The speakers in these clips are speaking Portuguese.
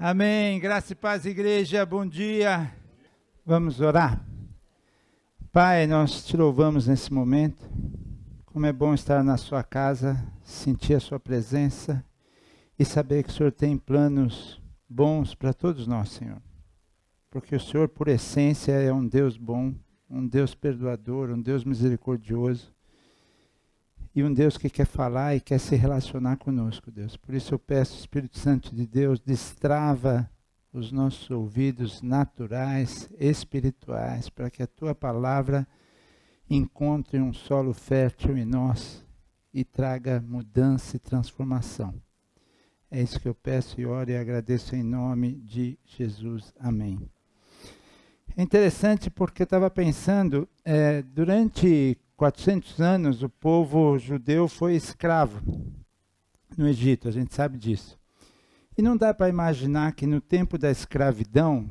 Amém. Graça e paz, igreja. Bom dia. Vamos orar. Pai, nós te louvamos nesse momento. Como é bom estar na sua casa, sentir a sua presença e saber que o Senhor tem planos bons para todos nós, Senhor. Porque o Senhor, por essência, é um Deus bom, um Deus perdoador, um Deus misericordioso e um Deus que quer falar e quer se relacionar conosco, Deus. Por isso eu peço, Espírito Santo de Deus, destrava os nossos ouvidos naturais, espirituais, para que a Tua palavra encontre um solo fértil em nós e traga mudança e transformação. É isso que eu peço e oro e agradeço em nome de Jesus. Amém. É interessante porque eu estava pensando, durante 400 anos o povo judeu foi escravo no Egito, a gente sabe disso. E não dá para imaginar que no tempo da escravidão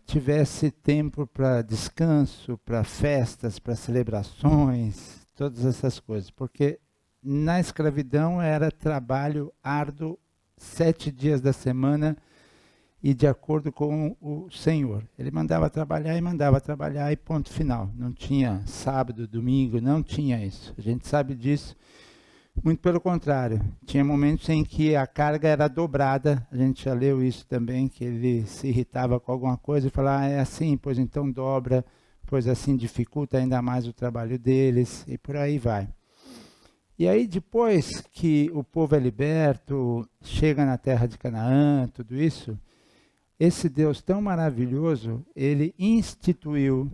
tivesse tempo para descanso, para festas, para celebrações, todas essas coisas. Porque na escravidão era trabalho árduo, 7 dias da semana e de acordo com o Senhor. Ele mandava trabalhar e ponto final. Não tinha sábado, domingo, não tinha isso. A gente sabe disso. Muito pelo contrário, tinha momentos em que a carga era dobrada, a gente já leu isso também, que ele se irritava com alguma coisa e falava, é assim, pois então dobra, pois assim dificulta ainda mais o trabalho deles, e por aí vai. E aí depois que o povo é liberto, chega na terra de Canaã, tudo isso, esse Deus tão maravilhoso, ele instituiu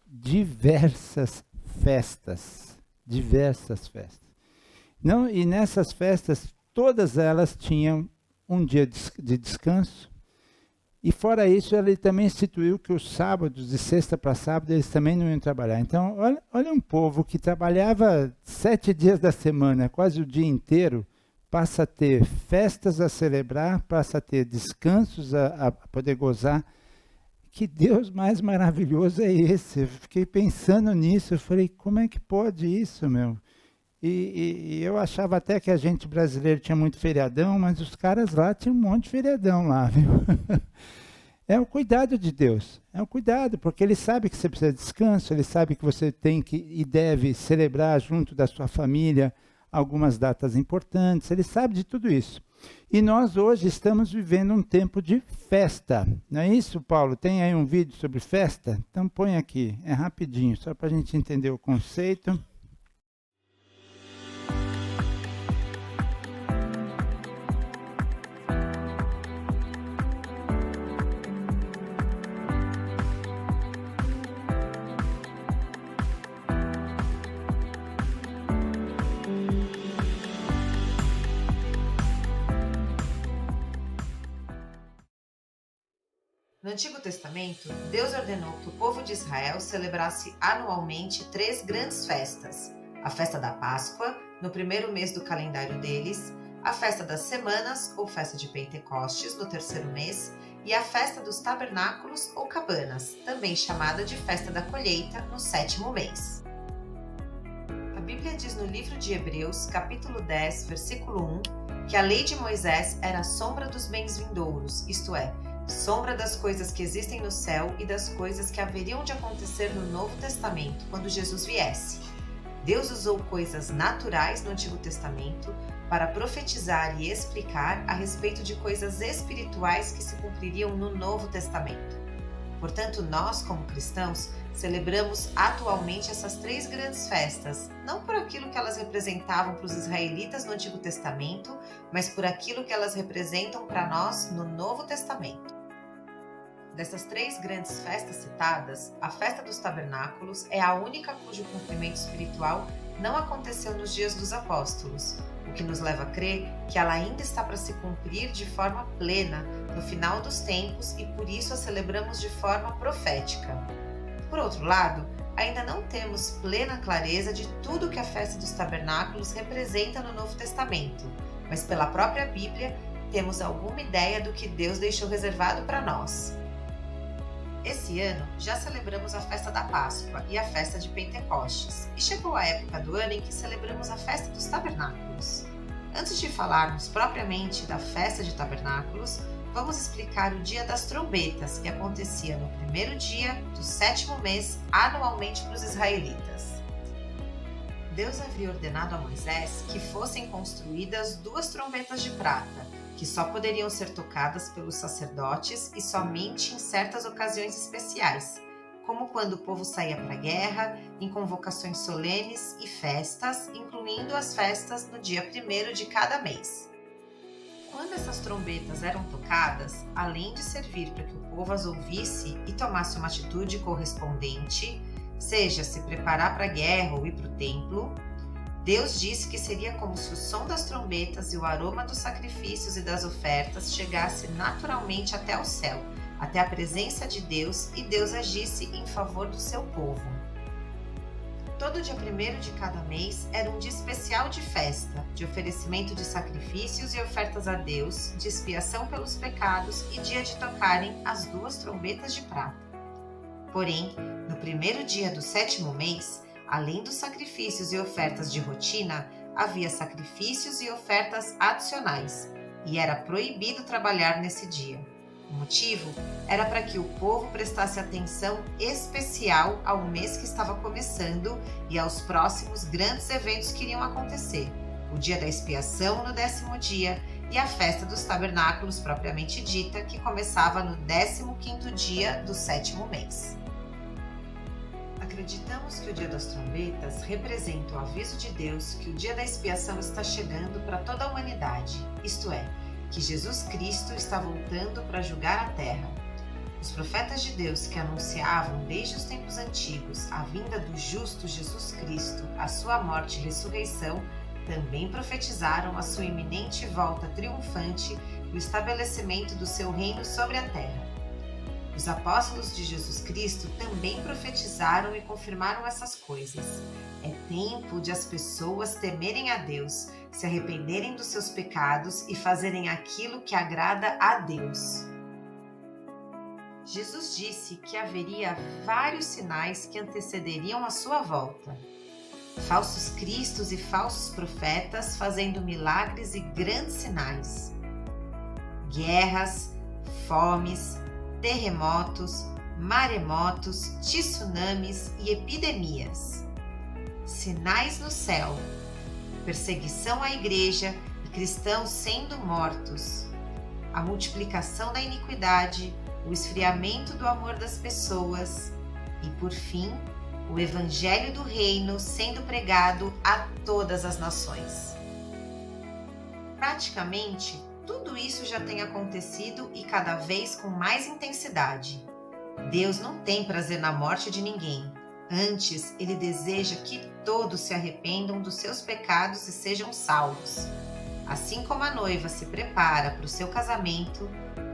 diversas festas. Não, e nessas festas, todas elas tinham um dia de descanso. E fora isso, ele também instituiu que os sábados, de sexta para sábado, eles também não iam trabalhar. Então, olha um povo que trabalhava 7 dias da semana, quase o dia inteiro, passa a ter festas a celebrar, passa a ter descansos a poder gozar. Que Deus mais maravilhoso é esse? Eu fiquei pensando nisso, eu falei, como é que pode isso, meu? E eu achava até que a gente brasileiro tinha muito feriadão, mas os caras lá tinham um monte de feriadão lá, viu? É o cuidado de Deus, é o cuidado, porque Ele sabe que você precisa de descanso, Ele sabe que você tem que e deve celebrar junto da sua família algumas datas importantes, Ele sabe de tudo isso. E nós hoje estamos vivendo um tempo de festa, não é isso, Paulo? Tem aí um vídeo sobre festa? Então põe aqui, é rapidinho, só para a gente entender o conceito. No Antigo Testamento, Deus ordenou que o povo de Israel celebrasse anualmente 3 grandes festas. A festa da Páscoa, no primeiro mês do calendário deles, a festa das semanas, ou festa de Pentecostes, no terceiro mês, e a festa dos tabernáculos, ou cabanas, também chamada de festa da colheita, no 7º mês. A Bíblia diz no livro de Hebreus, capítulo 10, versículo 1, que a lei de Moisés era a sombra dos bens vindouros, isto é, sombra das coisas que existem no céu e das coisas que haveriam de acontecer no Novo Testamento, quando Jesus viesse. Deus usou coisas naturais no Antigo Testamento para profetizar e explicar a respeito de coisas espirituais que se cumpririam no Novo Testamento. Portanto, nós, como cristãos, celebramos atualmente essas 3 grandes festas, não por aquilo que elas representavam para os israelitas no Antigo Testamento, mas por aquilo que elas representam para nós no Novo Testamento. Dessas 3 grandes festas citadas, a festa dos tabernáculos é a única cujo cumprimento espiritual não aconteceu nos dias dos apóstolos, o que nos leva a crer que ela ainda está para se cumprir de forma plena no final dos tempos e por isso a celebramos de forma profética. Por outro lado, ainda não temos plena clareza de tudo que a festa dos tabernáculos representa no Novo Testamento, mas pela própria Bíblia temos alguma ideia do que Deus deixou reservado para nós. Esse ano já celebramos a festa da Páscoa e a festa de Pentecostes, e chegou a época do ano em que celebramos a festa dos tabernáculos. Antes de falarmos propriamente da festa de tabernáculos, vamos explicar o Dia das Trombetas, que acontecia no primeiro dia do 7º mês, anualmente para os israelitas. Deus havia ordenado a Moisés que fossem construídas 2 trombetas de prata, que só poderiam ser tocadas pelos sacerdotes e somente em certas ocasiões especiais, como quando o povo saía para a guerra, em convocações solenes e festas, incluindo as festas no dia 1º de cada mês. Quando essas trombetas eram tocadas, além de servir para que o povo as ouvisse e tomasse uma atitude correspondente, seja se preparar para a guerra ou ir para o templo, Deus disse que seria como se o som das trombetas e o aroma dos sacrifícios e das ofertas chegasse naturalmente até o céu, até a presença de Deus, e Deus agisse em favor do seu povo. Todo dia 1º de cada mês era um dia especial de festa, de oferecimento de sacrifícios e ofertas a Deus, de expiação pelos pecados e dia de tocarem as 2 trombetas de prata. Porém, no primeiro dia do 7º mês, além dos sacrifícios e ofertas de rotina, havia sacrifícios e ofertas adicionais, e era proibido trabalhar nesse dia. O motivo era para que o povo prestasse atenção especial ao mês que estava começando e aos próximos grandes eventos que iriam acontecer, o dia da expiação no 10º dia e a festa dos tabernáculos propriamente dita, que começava no 15º dia do 7º mês. Acreditamos que o Dia das Trombetas representa o aviso de Deus que o dia da expiação está chegando para toda a humanidade, isto é, que Jesus Cristo está voltando para julgar a terra. Os profetas de Deus que anunciavam desde os tempos antigos a vinda do justo Jesus Cristo, a sua morte e ressurreição, também profetizaram a sua iminente volta triunfante e o estabelecimento do seu reino sobre a terra. Os apóstolos de Jesus Cristo também profetizaram e confirmaram essas coisas. É tempo de as pessoas temerem a Deus, se arrependerem dos seus pecados e fazerem aquilo que agrada a Deus. Jesus disse que haveria vários sinais que antecederiam a sua volta. Falsos cristos e falsos profetas fazendo milagres e grandes sinais. Guerras, fomes, terremotos, maremotos, tsunamis e epidemias. Sinais no céu, perseguição à igreja e cristãos sendo mortos, a multiplicação da iniquidade, o esfriamento do amor das pessoas e, por fim, o evangelho do reino sendo pregado a todas as nações. Praticamente, tudo isso já tem acontecido e cada vez com mais intensidade. Deus não tem prazer na morte de ninguém. Antes, Ele deseja que todos se arrependam dos seus pecados e sejam salvos. Assim como a noiva se prepara para o seu casamento,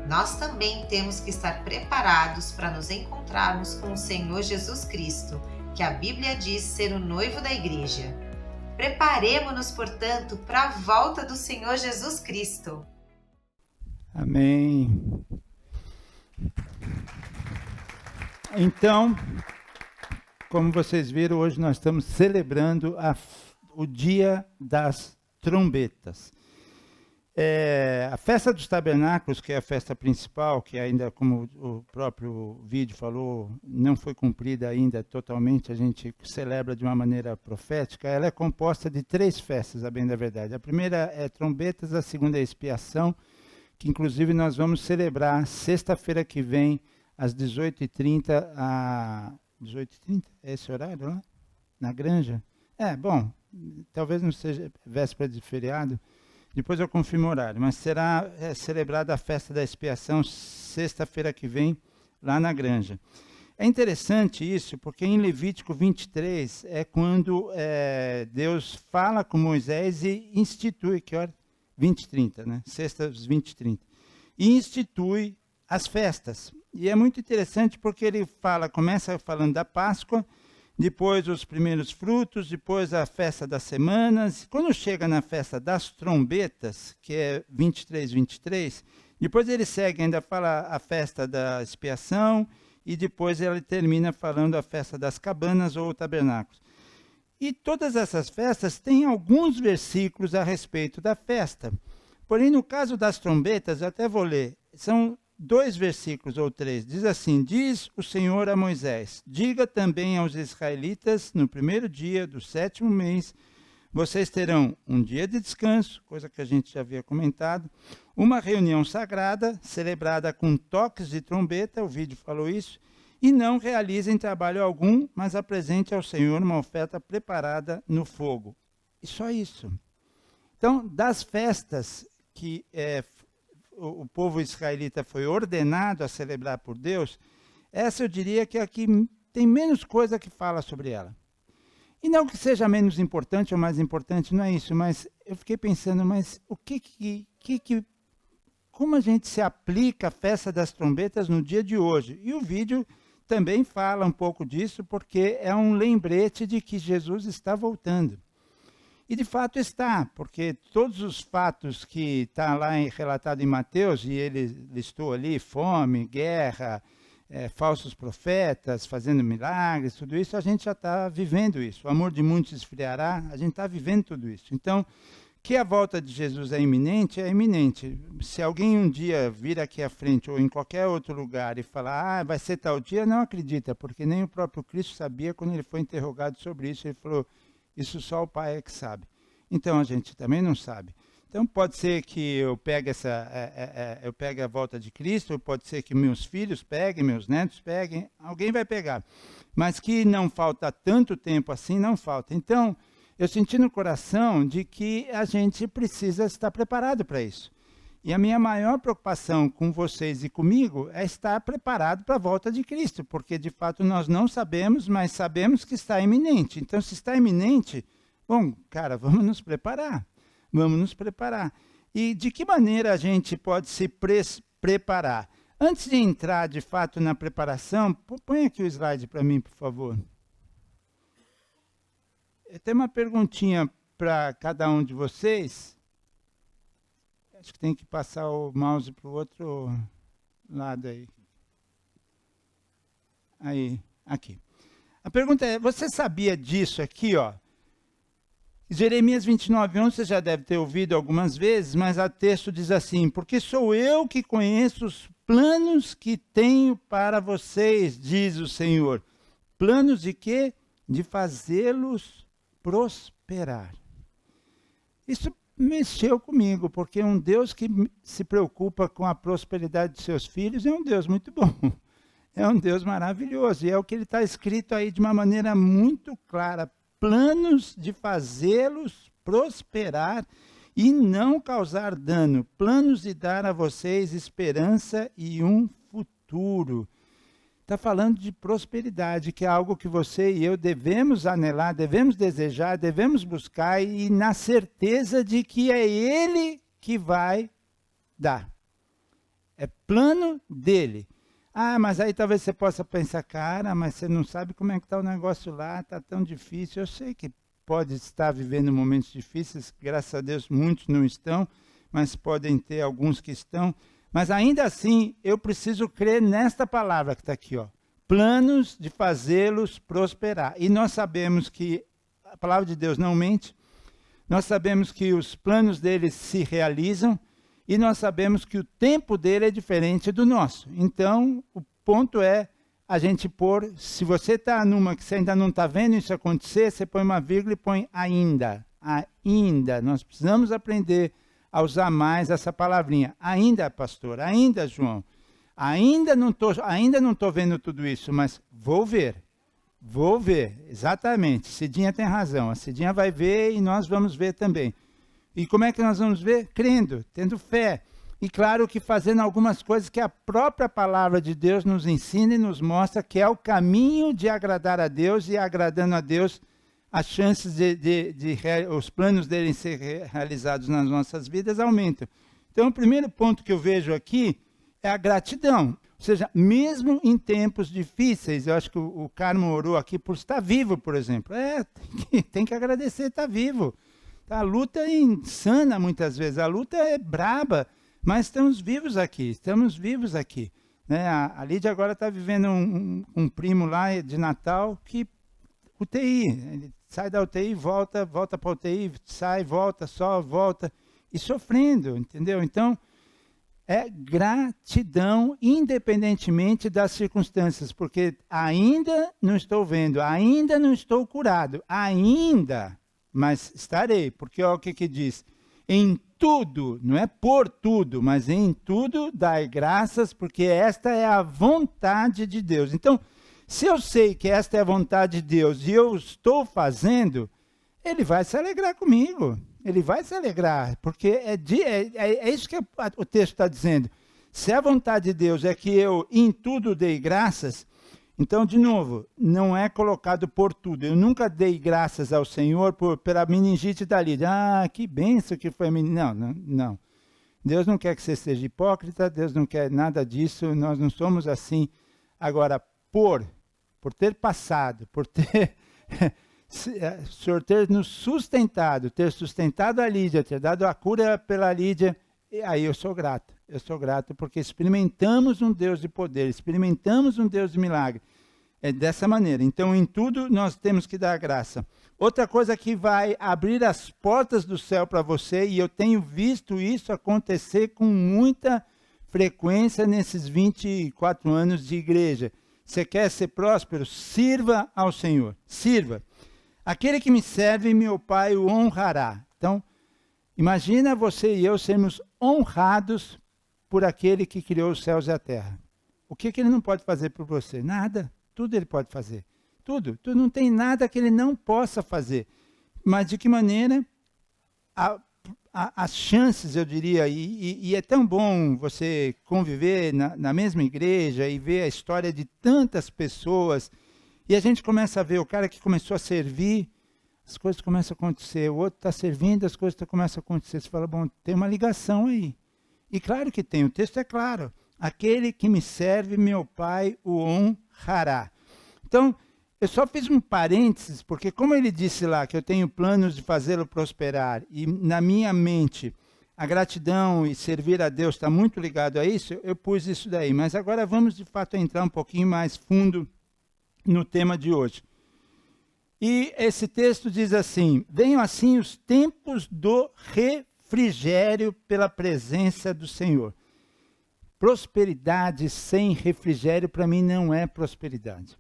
nós também temos que estar preparados para nos encontrarmos com o Senhor Jesus Cristo, que a Bíblia diz ser o noivo da igreja. Preparemo-nos, portanto, para a volta do Senhor Jesus Cristo. Amém. Então, como vocês viram, hoje nós estamos celebrando o Dia das Trombetas. A festa dos tabernáculos, que é a festa principal, que ainda, como o próprio vídeo falou, não foi cumprida ainda totalmente, a gente celebra de uma maneira profética, ela é composta de 3 festas, a bem da verdade. A primeira é trombetas, a segunda é expiação, que inclusive nós vamos celebrar sexta-feira que vem, às 18h30, 18h30? É esse horário lá? Na Granja? Bom, talvez não seja véspera de feriado, depois eu confirmo o horário, mas será celebrada a festa da expiação sexta-feira que vem, lá na Granja. É interessante isso, porque em Levítico 23 é quando Deus fala com Moisés e institui, que hora? 20h30, né? Sextas 20h30. E institui as festas. E é muito interessante porque ele começa falando da Páscoa, depois os primeiros frutos, depois a festa das semanas. Quando chega na festa das trombetas, que é 23, depois ele segue, ainda fala a festa da expiação, e depois ele termina falando a festa das cabanas ou tabernáculos. E todas essas festas têm alguns versículos a respeito da festa. Porém, no caso das trombetas, eu até vou ler, são 2 versículos ou 3. Diz assim: diz o Senhor a Moisés, diga também aos israelitas, no primeiro dia do 7º mês, vocês terão um dia de descanso, coisa que a gente já havia comentado, uma reunião sagrada, celebrada com toques de trombeta, o vídeo falou isso, e não realizem trabalho algum, mas apresente ao Senhor uma oferta preparada no fogo. E só isso. Então, das festas que o povo israelita foi ordenado a celebrar por Deus, essa eu diria que aqui tem menos coisa que fala sobre ela. E não que seja menos importante ou mais importante, não é isso, mas eu fiquei pensando, mas como a gente se aplica a festa das trombetas no dia de hoje? E o vídeo também fala um pouco disso, porque é um lembrete de que Jesus está voltando. E de fato está, porque todos os fatos que está lá relatado em Mateus, e ele listou ali, fome, guerra, falsos profetas, fazendo milagres, tudo isso, a gente já está vivendo isso. O amor de muitos esfriará, a gente está vivendo tudo isso. Então, que a volta de Jesus é iminente, é iminente. Se alguém um dia vir aqui à frente ou em qualquer outro lugar e falar, vai ser tal dia, não acredita, porque nem o próprio Cristo sabia quando ele foi interrogado sobre isso. Ele falou, isso só o Pai é que sabe. Então a gente também não sabe. Então pode ser que eu pegue eu pegue a volta de Cristo, pode ser que meus filhos peguem, meus netos peguem, alguém vai pegar. Mas que não falta tanto tempo assim, não falta. Então, eu senti no coração de que a gente precisa estar preparado para isso. E a minha maior preocupação com vocês e comigo é estar preparado para a volta de Cristo, porque de fato nós não sabemos, mas sabemos que está iminente. Então, se está iminente, bom, cara, vamos nos preparar. Vamos nos preparar. E de que maneira a gente pode se preparar? Antes de entrar, de fato, na preparação, põe aqui o slide para mim, por favor. Eu tenho uma perguntinha para cada um de vocês. Acho que tem que passar o mouse para o outro lado aí. Aí, aqui. A pergunta é, você sabia disso aqui, ó? Jeremias 29:11, você já deve ter ouvido algumas vezes, mas o texto diz assim, porque sou eu que conheço os planos que tenho para vocês, diz o Senhor. Planos de quê? De fazê-los prosperar. Isso mexeu comigo, porque um Deus que se preocupa com a prosperidade de seus filhos é um Deus muito bom. É um Deus maravilhoso, e é o que ele está escrito aí de uma maneira muito clara. Planos de fazê-los prosperar e não causar dano. Planos de dar a vocês esperança e um futuro. Está falando de prosperidade, que é algo que você e eu devemos anelar, devemos desejar, devemos buscar e na certeza de que é Ele que vai dar. É plano dele. Ah, mas aí talvez você possa pensar, cara, mas você não sabe como é que está o negócio lá, está tão difícil. Eu sei que pode estar vivendo momentos difíceis, graças a Deus muitos não estão, mas podem ter alguns que estão. Mas ainda assim, eu preciso crer nesta palavra que está aqui, ó. Planos de fazê-los prosperar. E nós sabemos que a palavra de Deus não mente, nós sabemos que os planos dele se realizam, e nós sabemos que o tempo dele é diferente do nosso. Então, o ponto é a gente pôr, se você está numa que você ainda não está vendo isso acontecer, você põe uma vírgula e põe ainda. Ainda. Nós precisamos aprender a usar mais essa palavrinha. Ainda, pastor, ainda, João. Ainda não tô vendo tudo isso, mas vou ver. Vou ver, exatamente. Cidinha tem razão. A Cidinha vai ver e nós vamos ver também. E como é que nós vamos ver? Crendo, tendo fé. E claro que fazendo algumas coisas que a própria palavra de Deus nos ensina e nos mostra que é o caminho de agradar a Deus, e agradando a Deus, as chances os planos dele serem realizados nas nossas vidas aumentam. Então o primeiro ponto que eu vejo aqui é a gratidão. Ou seja, mesmo em tempos difíceis, eu acho que o Carmo orou aqui por estar vivo, por exemplo. Tem que agradecer estar vivo. A luta é insana muitas vezes, a luta é braba, mas estamos vivos aqui. Né? A Lídia agora está vivendo um primo lá de Natal que UTI, ele sai da UTI, volta para a UTI, sai, volta, só volta, e sofrendo, entendeu? Então, É gratidão, independentemente das circunstâncias, porque ainda não estou vendo, ainda não estou curado, ainda, mas estarei, porque olha o que diz, em tudo, não é por tudo, mas em tudo dai graças, porque esta é a vontade de Deus. Então, se eu sei que esta é a vontade de Deus e eu estou fazendo, ele vai se alegrar comigo. Ele vai se alegrar, porque é isso que o texto está dizendo. Se a vontade de Deus é que eu em tudo dei graças, então, de novo, não é colocado por tudo. Eu nunca dei graças ao Senhor pela meningite da Lídia. Ah, que benção que foi a meningite. Não. Deus não quer que você seja hipócrita, Deus não quer nada disso, nós não somos assim. Agora, por ter passado, por ter... o Senhor ter nos sustentado, ter sustentado a Lídia, ter dado a cura pela Lídia, e aí eu sou grato porque experimentamos um Deus de poder, experimentamos um Deus de milagre, é dessa maneira. Então em tudo nós temos que dar graça. Outra coisa que vai abrir as portas do céu para você, e eu tenho visto isso acontecer com muita frequência nesses 24 anos de igreja. Você quer ser próspero? Sirva ao Senhor, sirva. Aquele que me serve, meu Pai o honrará. Então, imagina você e eu sermos honrados por aquele que criou os céus e a terra. O que ele não pode fazer por você? Nada. Tudo ele pode fazer. Tudo. Não tem nada que ele não possa fazer. Mas de que maneira? As chances, eu diria, e é tão bom você conviver na mesma igreja e ver a história de tantas pessoas. E a gente começa a ver o cara que começou a servir, as coisas começam a acontecer. O outro está servindo, as coisas começam a acontecer. Você fala, bom, tem uma ligação aí. E claro que tem, o texto é claro. Aquele que me serve, meu Pai o honrará. Então, eu só fiz um parênteses, porque como ele disse lá, que eu tenho planos de fazê-lo prosperar, e na minha mente a gratidão e servir a Deus está muito ligado a isso, eu pus isso daí. Mas agora vamos de fato entrar um pouquinho mais fundo no tema de hoje. E esse texto diz assim: venham assim os tempos do refrigério pela presença do Senhor. Prosperidade sem refrigério para mim não é prosperidade.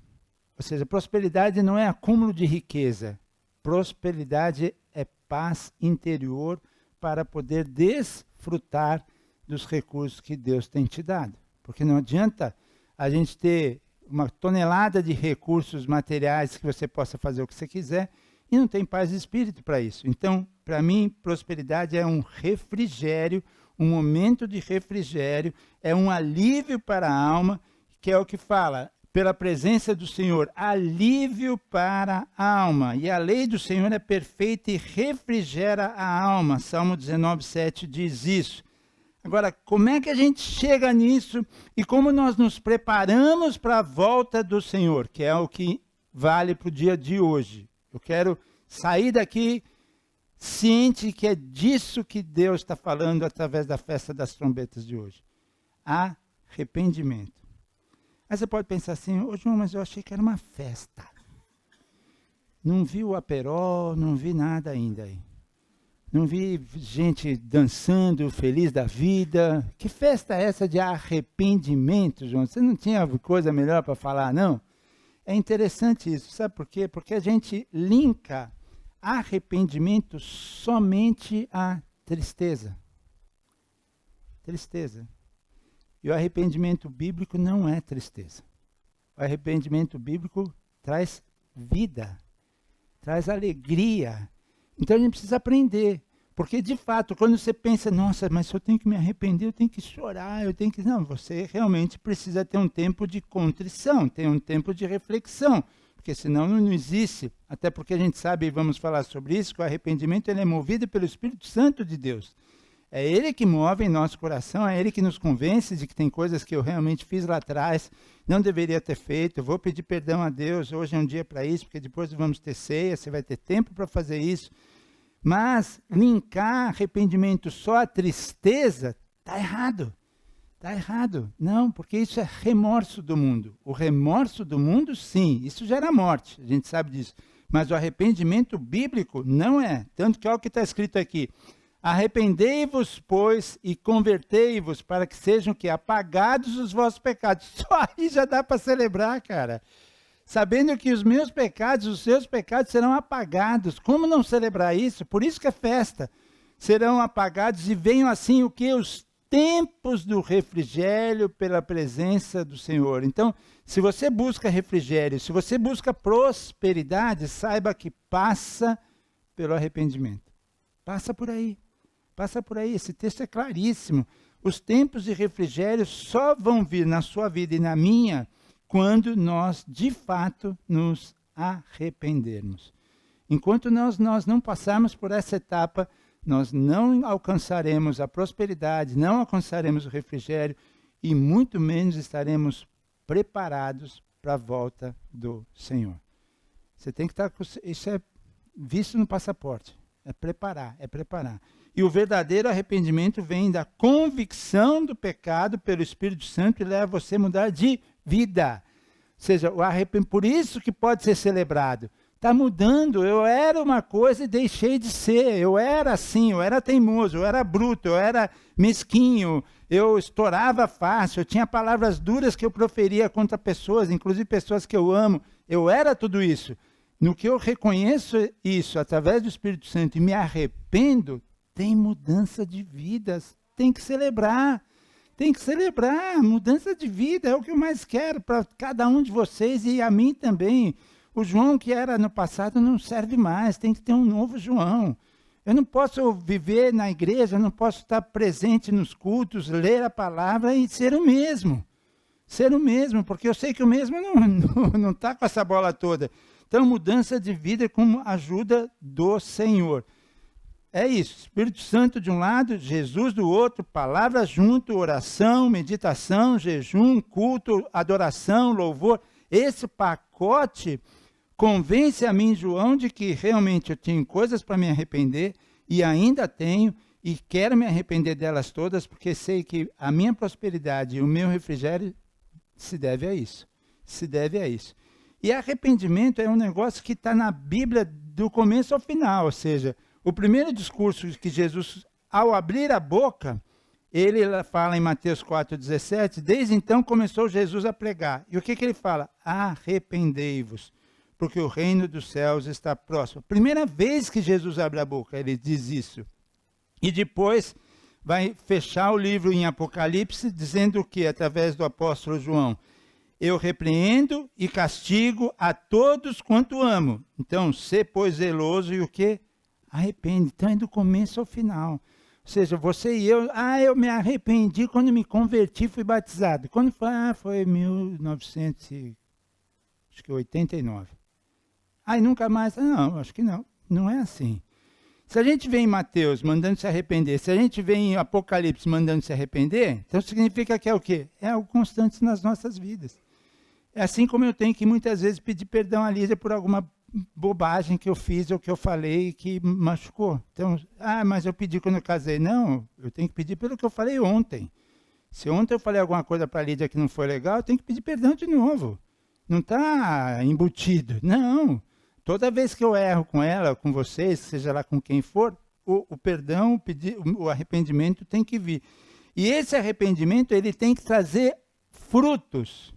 Ou seja, prosperidade não é acúmulo de riqueza. Prosperidade é paz interior para poder desfrutar dos recursos que Deus tem te dado. Porque não adianta a gente ter uma tonelada de recursos materiais que você possa fazer o que você quiser e não tem paz de espírito para isso. Então, para mim, prosperidade é um refrigério, um momento de refrigério, é um alívio para a alma, que é o que fala, pela presença do Senhor, alívio para a alma. E a lei do Senhor é perfeita e refrigera a alma. Salmo 19:7 diz isso. Agora, como é que a gente chega nisso e como nós nos preparamos para a volta do Senhor, que é o que vale para o dia de hoje. Eu quero sair daqui ciente que é disso que Deus está falando através da festa das trombetas de hoje. Arrependimento. Aí você pode pensar assim, ô João, mas eu achei que era uma festa. Não vi o aperol, não vi nada ainda aí. Não vi gente dançando, feliz da vida. Que festa é essa de arrependimento, João? Você não tinha coisa melhor para falar, não? É interessante isso, sabe por quê? Porque a gente linka arrependimento somente à tristeza. Tristeza. E o arrependimento bíblico não é tristeza. O arrependimento bíblico traz vida, traz alegria. Então a gente precisa aprender. Porque, de fato, quando você pensa, nossa, mas se eu tenho que me arrepender, eu tenho que chorar, eu tenho que... Não, você realmente precisa ter um tempo de contrição, ter um tempo de reflexão, porque senão não existe. Até porque a gente sabe, e vamos falar sobre isso, que o arrependimento ele é movido pelo Espírito Santo de Deus. É Ele que move em nosso coração, é Ele que nos convence de que tem coisas que eu realmente fiz lá atrás, não deveria ter feito, eu vou pedir perdão a Deus, hoje é um dia para isso, porque depois vamos ter ceia, você vai ter tempo para fazer isso. Mas linkar arrependimento só à tristeza, está errado. Está errado. Não, porque isso é remorso do mundo. O remorso do mundo, sim, isso gera morte, a gente sabe disso. Mas o arrependimento bíblico não é. Tanto que olha o que está escrito aqui. Arrependei-vos, pois, e convertei-vos, para que sejam que apagados os vossos pecados. Só aí já dá para celebrar, cara. Sabendo que os meus pecados, os seus pecados serão apagados. Como não celebrar isso? Por isso que é festa. Serão apagados e venham assim o que? Os tempos do refrigério pela presença do Senhor. Então, se você busca refrigério, se você busca prosperidade, saiba que passa pelo arrependimento. Passa por aí. Passa por aí. Esse texto é claríssimo. Os tempos de refrigério só vão vir na sua vida e na minha quando nós, de fato, nos arrependermos. Enquanto nós não passarmos por essa etapa, nós não alcançaremos a prosperidade, não alcançaremos o refrigério e muito menos estaremos preparados para a volta do Senhor. Você tem que estar com isso é visto no passaporte. É preparar, é preparar. E o verdadeiro arrependimento vem da convicção do pecado pelo Espírito Santo e leva você a mudar de vida. Ou seja, por isso que pode ser celebrado. Está mudando, eu era uma coisa e deixei de ser, eu era assim, eu era teimoso, eu era bruto, eu era mesquinho, eu estourava fácil, eu tinha palavras duras que eu proferia contra pessoas, inclusive pessoas que eu amo, eu era tudo isso. No que eu reconheço isso através do Espírito Santo e me arrependo, tem mudança de vidas, tem que celebrar, mudança de vida é o que eu mais quero para cada um de vocês e a mim também. O João que era no passado não serve mais, tem que ter um novo João. Eu não posso viver na igreja, não posso estar presente nos cultos, ler a palavra e ser o mesmo. Ser o mesmo, porque eu sei que o mesmo não está com essa bola toda. Então, mudança de vida com a ajuda do Senhor. É isso, Espírito Santo de um lado, Jesus do outro, palavra junto, oração, meditação, jejum, culto, adoração, louvor. Esse pacote convence a mim, João, de que realmente eu tinha coisas para me arrepender e ainda tenho e quero me arrepender delas todas porque sei que a minha prosperidade e o meu refrigério se deve a isso. Se deve a isso. E arrependimento é um negócio que está na Bíblia do começo ao final, ou seja, o primeiro discurso que Jesus, ao abrir a boca, ele fala em Mateus 4,17, desde então começou Jesus a pregar. E o que ele fala? Arrependei-vos, porque o reino dos céus está próximo. Primeira vez que Jesus abre a boca, ele diz isso. E depois vai fechar o livro em Apocalipse, dizendo o que? Através do apóstolo João. Eu repreendo e castigo a todos quanto amo. Então, sê, pois, zeloso e o quê? Arrepende. Então, é do começo ao final. Ou seja, você e eu eu me arrependi quando me converti, fui batizado. Quando foi? Foi 1989. Aí nunca mais? Não, acho que não. Não é assim. Se a gente vê em Mateus mandando se arrepender, se a gente vê em Apocalipse mandando se arrepender, então significa que é o quê? É algo constante nas nossas vidas. É assim como eu tenho que muitas vezes pedir perdão a Lídia por alguma bobagem que eu fiz ou que eu falei que machucou. Então, mas eu pedi quando eu casei. Não, eu tenho que pedir pelo que eu falei ontem. Se ontem eu falei alguma coisa para a Lídia que não foi legal, eu tenho que pedir perdão de novo. Não está embutido. Não. Toda vez que eu erro com ela, com vocês, seja lá com quem for, o perdão, o arrependimento tem que vir. E esse arrependimento ele tem que trazer frutos.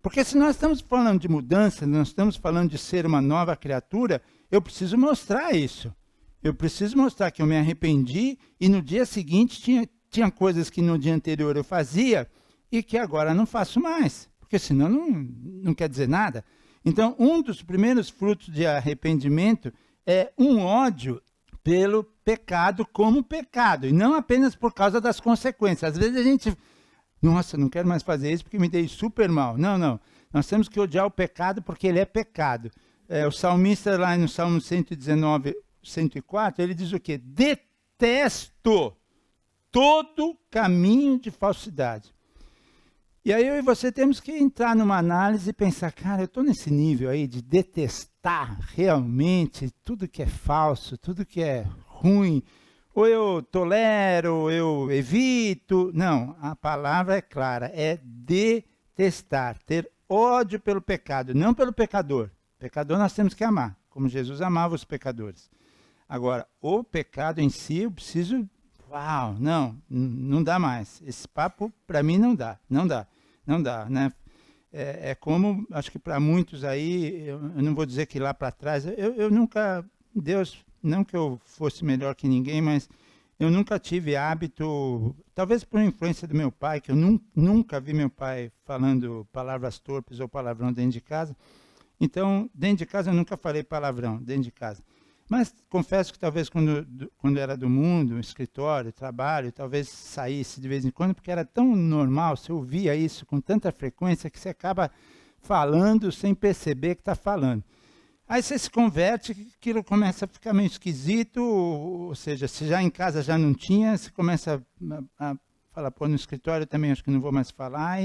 Porque se nós estamos falando de mudança, nós estamos falando de ser uma nova criatura, eu preciso mostrar isso. Eu preciso mostrar que eu me arrependi e no dia seguinte tinha coisas que no dia anterior eu fazia e que agora não faço mais. Porque senão não quer dizer nada. Então, um dos primeiros frutos de arrependimento é um ódio pelo pecado como pecado, e não apenas por causa das consequências. Às vezes a gente, nossa, não quero mais fazer isso porque me dei super mal. Não. Nós temos que odiar o pecado porque ele é pecado. O salmista lá no Salmo 119, 104, ele diz o quê? Detesto todo caminho de falsidade. E aí eu e você temos que entrar numa análise e pensar, cara, eu estou nesse nível aí de detestar realmente tudo que é falso, tudo que é ruim, ou eu tolero, ou eu evito. Não, a palavra é clara, é detestar, ter ódio pelo pecado, não pelo pecador. Pecador nós temos que amar, como Jesus amava os pecadores. Agora, o pecado em si, eu preciso... Uau, não dá mais. Esse papo, para mim, não dá, né? É como, acho que para muitos aí, eu não vou dizer que lá para trás, eu nunca, Deus, não que eu fosse melhor que ninguém, mas eu nunca tive hábito, talvez por influência do meu pai, que eu nunca vi meu pai falando palavras torpes ou palavrão dentro de casa. Então, dentro de casa eu nunca falei palavrão, dentro de casa. Mas confesso que talvez quando era do mundo, escritório, trabalho, talvez saísse de vez em quando, porque era tão normal, você ouvia isso com tanta frequência que você acaba falando sem perceber que está falando. Aí você se converte, aquilo começa a ficar meio esquisito, ou seja, se já em casa já não tinha, você começa a falar, pô, no escritório também acho que não vou mais falar,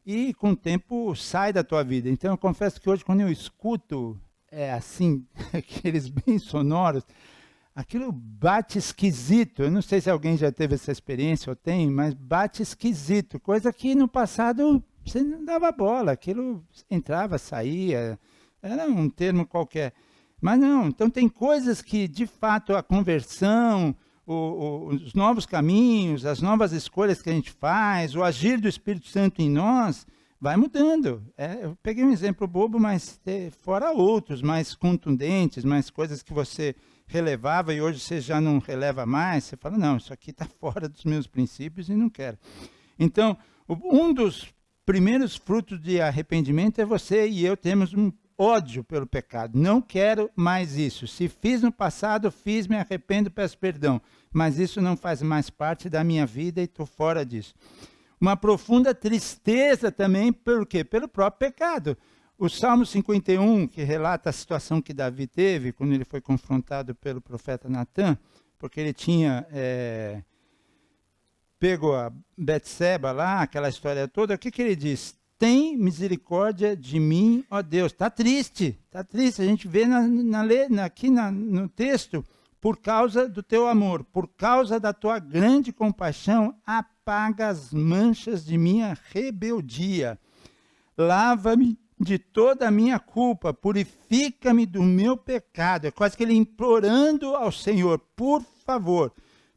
e com o tempo sai da tua vida. Então eu confesso que hoje quando eu escuto assim, aqueles bem sonoros, aquilo bate esquisito. Eu não sei se alguém já teve essa experiência ou tem, mas bate esquisito, coisa que no passado você não dava bola, aquilo entrava, saía, era um termo qualquer. Mas não, então tem coisas que de fato a conversão, os novos caminhos, as novas escolhas que a gente faz, o agir do Espírito Santo em nós, vai mudando. Eu peguei um exemplo bobo, mas fora outros, mais contundentes, mais coisas que você relevava e hoje você já não releva mais. Você fala, não, isso aqui está fora dos meus princípios e não quero. Então, um dos primeiros frutos de arrependimento é você e eu temos um ódio pelo pecado. Não quero mais isso. Se fiz no passado, fiz, me arrependo, peço perdão. Mas isso não faz mais parte da minha vida e estou fora disso. Uma profunda tristeza também, por quê? Pelo próprio pecado. O Salmo 51, que relata a situação que Davi teve quando ele foi confrontado pelo profeta Natã, porque ele tinha pego a Betseba lá, aquela história toda, o que ele diz? Tem misericórdia de mim, ó Deus. Está triste. A gente vê aqui no texto, por causa do teu amor, por causa da tua grande compaixão, apaga as manchas de minha rebeldia. Lava-me de toda a minha culpa, purifica-me do meu pecado. É quase que ele implorando ao Senhor, por favor,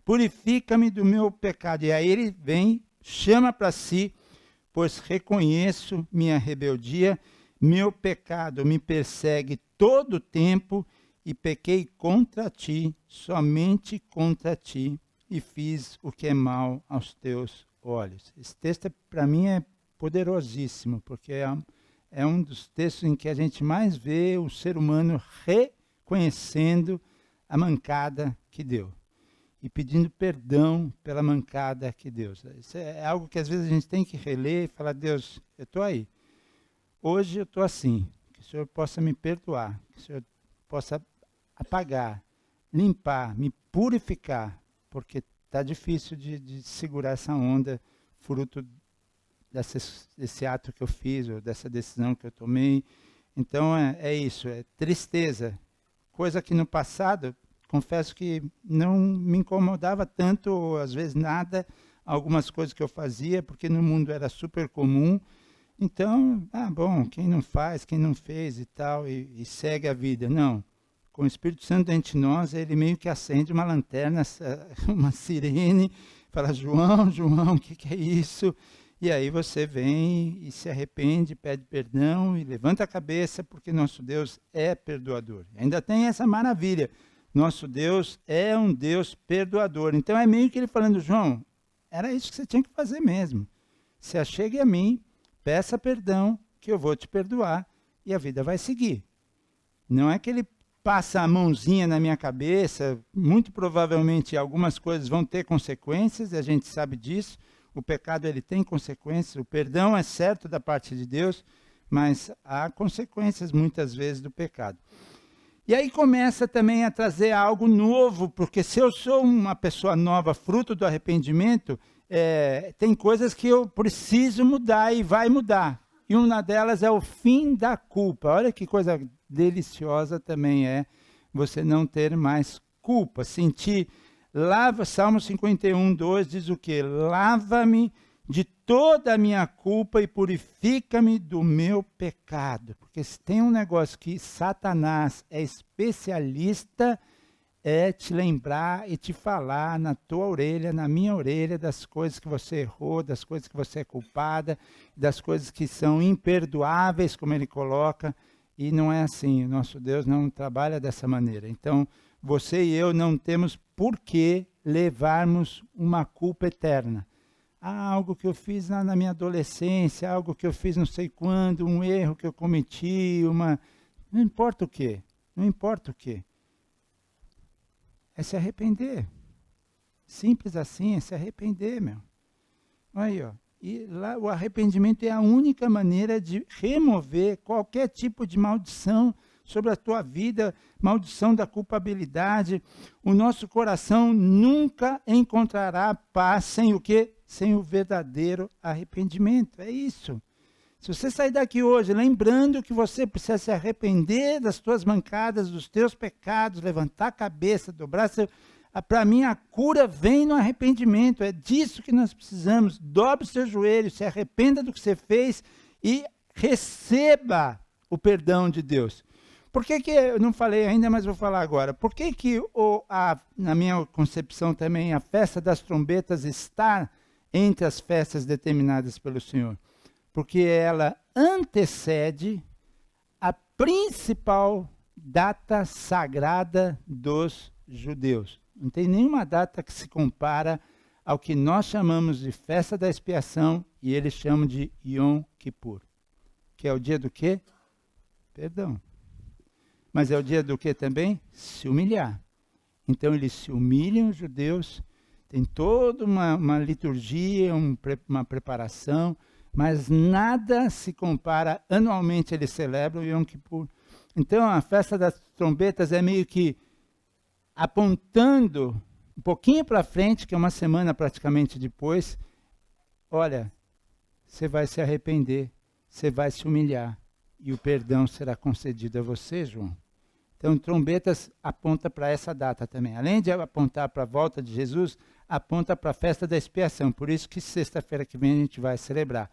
purifica-me do meu pecado. E aí ele vem, chama para si, pois reconheço minha rebeldia, meu pecado me persegue todo o tempo, e pequei contra ti, somente contra ti, e fiz o que é mal aos teus olhos. Esse texto, para mim, é poderosíssimo, porque é um dos textos em que a gente mais vê o ser humano reconhecendo a mancada que deu e pedindo perdão pela mancada que deu. Isso é algo que às vezes a gente tem que reler e falar, Deus, eu estou aí. Hoje eu estou assim, que o Senhor possa me perdoar, que o Senhor possa apagar, limpar, me purificar, porque está difícil de segurar essa onda, fruto desse ato que eu fiz, ou dessa decisão que eu tomei. Então é isso, é tristeza, coisa que no passado, confesso que não me incomodava tanto, ou às vezes nada, algumas coisas que eu fazia, porque no mundo era super comum. Então, bom, quem não faz, quem não fez e tal, e segue a vida. Não. Com o Espírito Santo dentro de nós, ele meio que acende uma lanterna, uma sirene, fala, João, o que é isso? E aí você vem e se arrepende, pede perdão e levanta a cabeça, porque nosso Deus é perdoador. Ainda tem essa maravilha, nosso Deus é um Deus perdoador. Então é meio que ele falando, João, era isso que você tinha que fazer mesmo. Se achegue a mim, peça perdão, que eu vou te perdoar, e a vida vai seguir. Não é que ele passa a mãozinha na minha cabeça, muito provavelmente algumas coisas vão ter consequências, a gente sabe disso, o pecado ele tem consequências, o perdão é certo da parte de Deus, mas há consequências muitas vezes do pecado. E aí começa também a trazer algo novo, porque se eu sou uma pessoa nova, fruto do arrependimento, tem coisas que eu preciso mudar e vai mudar. E uma delas é o fim da culpa. Olha que coisa deliciosa também é você não ter mais culpa. Sentir, Salmo 51, 2 diz o quê? Lava-me de toda a minha culpa e purifica-me do meu pecado. Porque se tem um negócio que Satanás é especialista, é te lembrar e te falar na tua orelha, na minha orelha, das coisas que você errou, das coisas que você é culpada, das coisas que são imperdoáveis, como ele coloca, e não é assim, o nosso Deus não trabalha dessa maneira. Então, você e eu não temos por que levarmos uma culpa eterna. Algo que eu fiz na minha adolescência, algo que eu fiz não sei quando, um erro que eu cometi, não importa o quê, não importa o quê. É se arrepender. Simples assim, é se arrepender, meu. Aí, ó. E lá o arrependimento é a única maneira de remover qualquer tipo de maldição sobre a tua vida, maldição da culpabilidade. O nosso coração nunca encontrará paz sem o quê? Sem o verdadeiro arrependimento. É isso. Se você sair daqui hoje lembrando que você precisa se arrepender das tuas mancadas, dos teus pecados, levantar a cabeça, dobrar seu... Para mim, a cura vem no arrependimento. É disso que nós precisamos. Dobre os seus joelhos, se arrependa do que você fez e receba o perdão de Deus. Por que eu não falei ainda, mas vou falar agora. Por que na minha concepção também, a festa das trombetas está entre as festas determinadas pelo Senhor? Porque ela antecede a principal data sagrada dos judeus. Não tem nenhuma data que se compara ao que nós chamamos de festa da expiação e eles chamam de Yom Kippur. Que é o dia do quê? Perdão. Mas é o dia do quê também? Se humilhar. Então eles se humilham, os judeus, tem toda uma liturgia, uma preparação, mas nada se compara, anualmente eles celebram o Yom Kippur. Então a festa das trombetas é meio que apontando um pouquinho para frente, que é uma semana praticamente depois, olha, você vai se arrepender, você vai se humilhar, e o perdão será concedido a você, João. Então trombetas aponta para essa data também. Além de apontar para a volta de Jesus, aponta para a festa da expiação. Por isso que sexta-feira que vem a gente vai celebrar.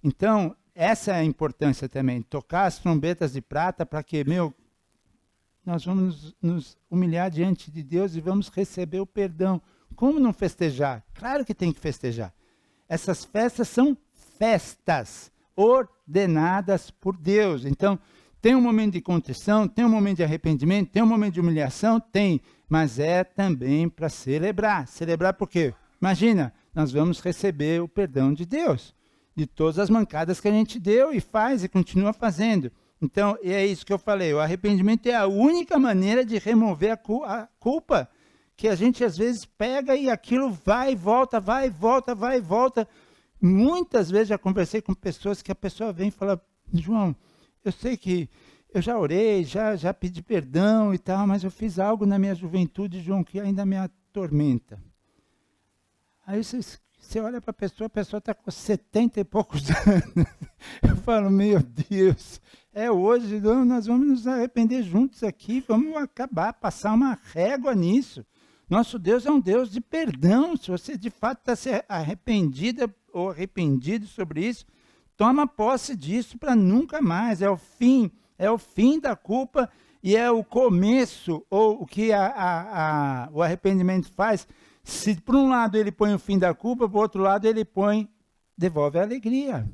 Então, essa é a importância também. Tocar as trombetas de prata para que, nós vamos nos humilhar diante de Deus e vamos receber o perdão. Como não festejar? Claro que tem que festejar. Essas festas são festas ordenadas por Deus. Então, tem um momento de contrição, tem um momento de arrependimento, tem um momento de humilhação, tem, mas é também para celebrar. Celebrar por quê? Imagina, nós vamos receber o perdão de Deus, de todas as mancadas que a gente deu e faz e continua fazendo. Então, é isso que eu falei, o arrependimento é a única maneira de remover a culpa, que a gente às vezes pega e aquilo vai e volta, vai e volta, vai e volta. Muitas vezes já conversei com pessoas que a pessoa vem e fala, João, eu sei que eu já orei, já pedi perdão e tal, mas eu fiz algo na minha juventude, João, que ainda me atormenta. Aí você olha para a pessoa está com 70 e poucos anos. Eu falo, meu Deus, hoje nós vamos nos arrepender juntos aqui, vamos acabar, passar uma régua nisso. Nosso Deus é um Deus de perdão. Se você de fato está se arrependida ou arrependido sobre isso, toma posse disso para nunca mais. É o fim da culpa e é o começo, ou o que o arrependimento faz. Se por um lado ele põe o fim da culpa, por outro lado ele devolve a alegria.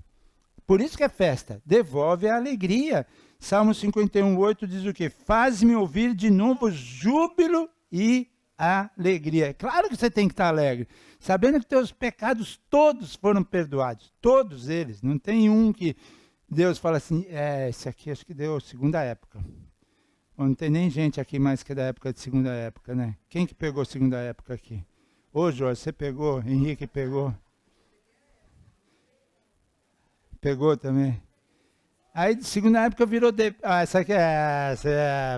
Por isso que é festa, devolve a alegria. Salmo 51:8 diz o quê? Faz-me ouvir de novo júbilo e alegria. É claro que você tem que estar alegre, sabendo que teus pecados todos foram perdoados, todos eles. Não tem um que Deus fala assim, esse aqui acho que deu segunda época. Bom, não tem nem gente aqui mais que da época de segunda época, né? Quem que pegou segunda época aqui? Ô Jorge, você pegou? Henrique pegou? Pegou também? Aí, de segunda época virou... essa aqui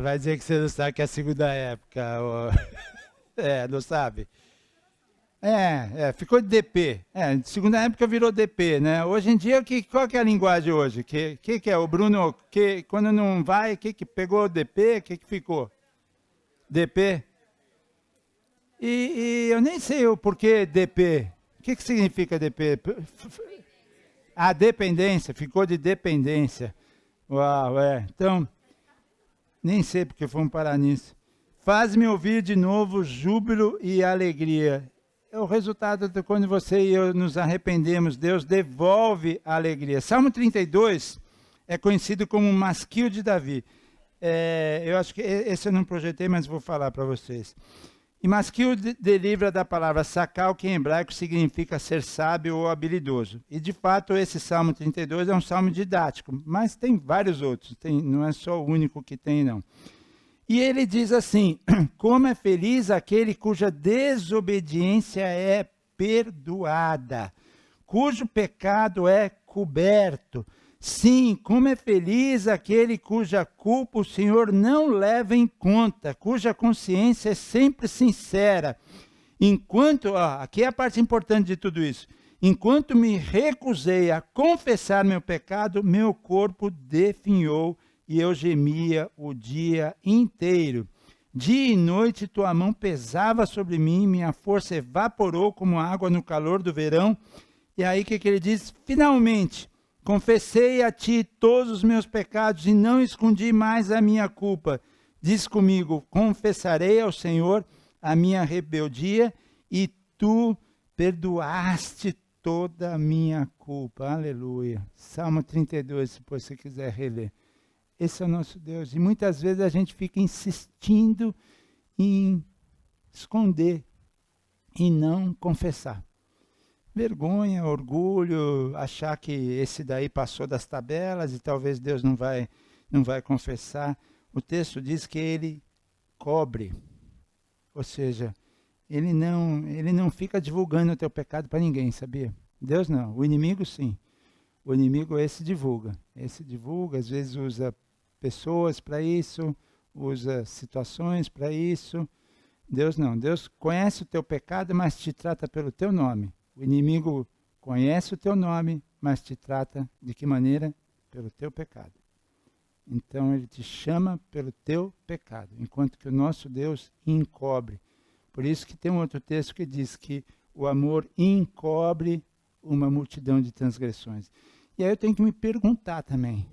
vai dizer que você não sabe que é a segunda época. Não sabe? Ficou de DP. De segunda época virou DP, né? Hoje em dia, qual que é a linguagem hoje? Que é? O Bruno, quando não vai, que pegou DP? Que ficou? DP? E eu nem sei o porquê DP. O que significa DP? A dependência, ficou de dependência. Uau, Então, nem sei porque fomos parar nisso. Faz-me ouvir de novo júbilo e alegria. É o resultado de quando você e eu nos arrependemos. Deus devolve a alegria. Salmo 32 é conhecido como o masquil de Davi. Eu acho que esse eu não projetei, mas vou falar para vocês. E masquil deriva da palavra sakal, que em hebraico significa ser sábio ou habilidoso. E de fato esse Salmo 32 é um salmo didático, mas tem vários outros, não é só o único que tem não. E ele diz assim: como é feliz aquele cuja desobediência é perdoada, cujo pecado é coberto. Sim, como é feliz aquele cuja culpa o Senhor não leva em conta, cuja consciência é sempre sincera. Enquanto, aqui é a parte importante de tudo isso, enquanto me recusei a confessar meu pecado, meu corpo definhou e eu gemia o dia inteiro. Dia e noite tua mão pesava sobre mim, minha força evaporou como água no calor do verão. E aí o que ele diz? Finalmente, confessei a ti todos os meus pecados e não escondi mais a minha culpa. Diz comigo, confessarei ao Senhor a minha rebeldia e tu perdoaste toda a minha culpa. Aleluia. Salmo 32, se você quiser reler. Esse é o nosso Deus. E muitas vezes a gente fica insistindo em esconder e não confessar. Vergonha, orgulho, achar que esse daí passou das tabelas e talvez Deus não vai confessar. O texto diz que ele cobre. Ou seja, ele não fica divulgando o teu pecado para ninguém, sabia? Deus não. O inimigo sim. O inimigo esse divulga. Esse divulga, às vezes usa pessoas para isso, usa situações para isso. Deus não. Deus conhece o teu pecado, mas te trata pelo teu nome. O inimigo conhece o teu nome, mas te trata de que maneira? Pelo teu pecado. Então ele te chama pelo teu pecado, enquanto que o nosso Deus encobre. Por isso que tem um outro texto que diz que o amor encobre uma multidão de transgressões. E aí eu tenho que me perguntar também,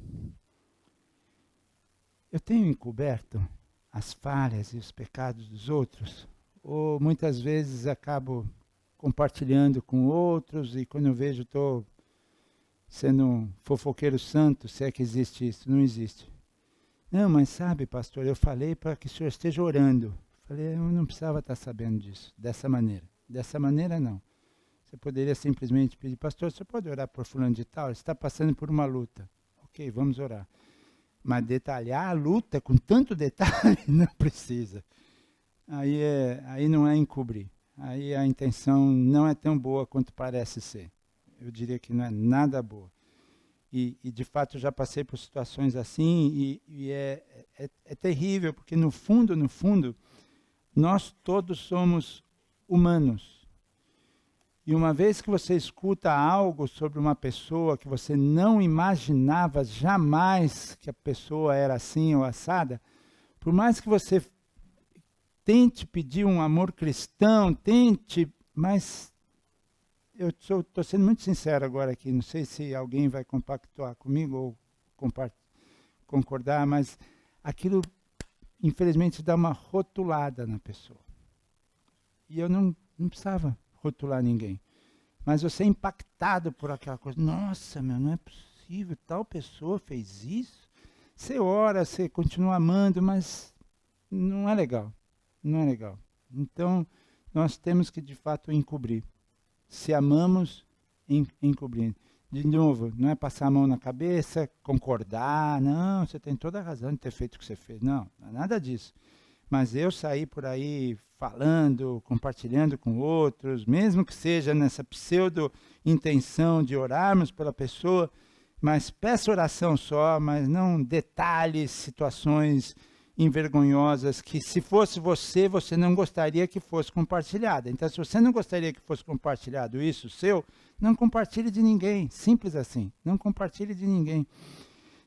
eu tenho encoberto as falhas e os pecados dos outros? Ou muitas vezes acabo compartilhando com outros e quando eu vejo estou sendo um fofoqueiro santo, se é que existe isso? Não existe. Não, mas sabe, pastor, eu falei para que o senhor esteja orando. Falei, eu não precisava estar sabendo disso, dessa maneira. Dessa maneira não. Você poderia simplesmente pedir, pastor, você pode orar por fulano de tal? Ele está passando por uma luta. Ok, vamos orar. Mas detalhar a luta com tanto detalhe, não precisa. Aí não é encobrir. Aí a intenção não é tão boa quanto parece ser. Eu diria que não é nada boa. E de fato já passei por situações assim e é terrível, porque no fundo, nós todos somos humanos. E uma vez que você escuta algo sobre uma pessoa que você não imaginava jamais que a pessoa era assim ou assada, por mais que você tente pedir um amor cristão, mas eu estou sendo muito sincero agora aqui, não sei se alguém vai compactuar comigo ou concordar, mas aquilo infelizmente dá uma rotulada na pessoa. E eu não precisava rotular ninguém. Mas você é impactado por aquela coisa. Nossa, não é possível, tal pessoa fez isso. Você ora, você continua amando, mas não é legal. Não é legal. Então, nós temos que, de fato, encobrir. Se amamos, encobrir. De novo, não é passar a mão na cabeça, concordar. Não, você tem toda a razão de ter feito o que você fez. Não é nada disso. Mas eu sair por aí falando, compartilhando com outros, mesmo que seja nessa pseudo-intenção de orarmos pela pessoa, mas peça oração só, mas não detalhes, situações envergonhosas que se fosse você não gostaria que fosse compartilhada. Então, se você não gostaria que fosse compartilhado isso seu, não compartilhe de ninguém. Simples assim, não compartilhe de ninguém.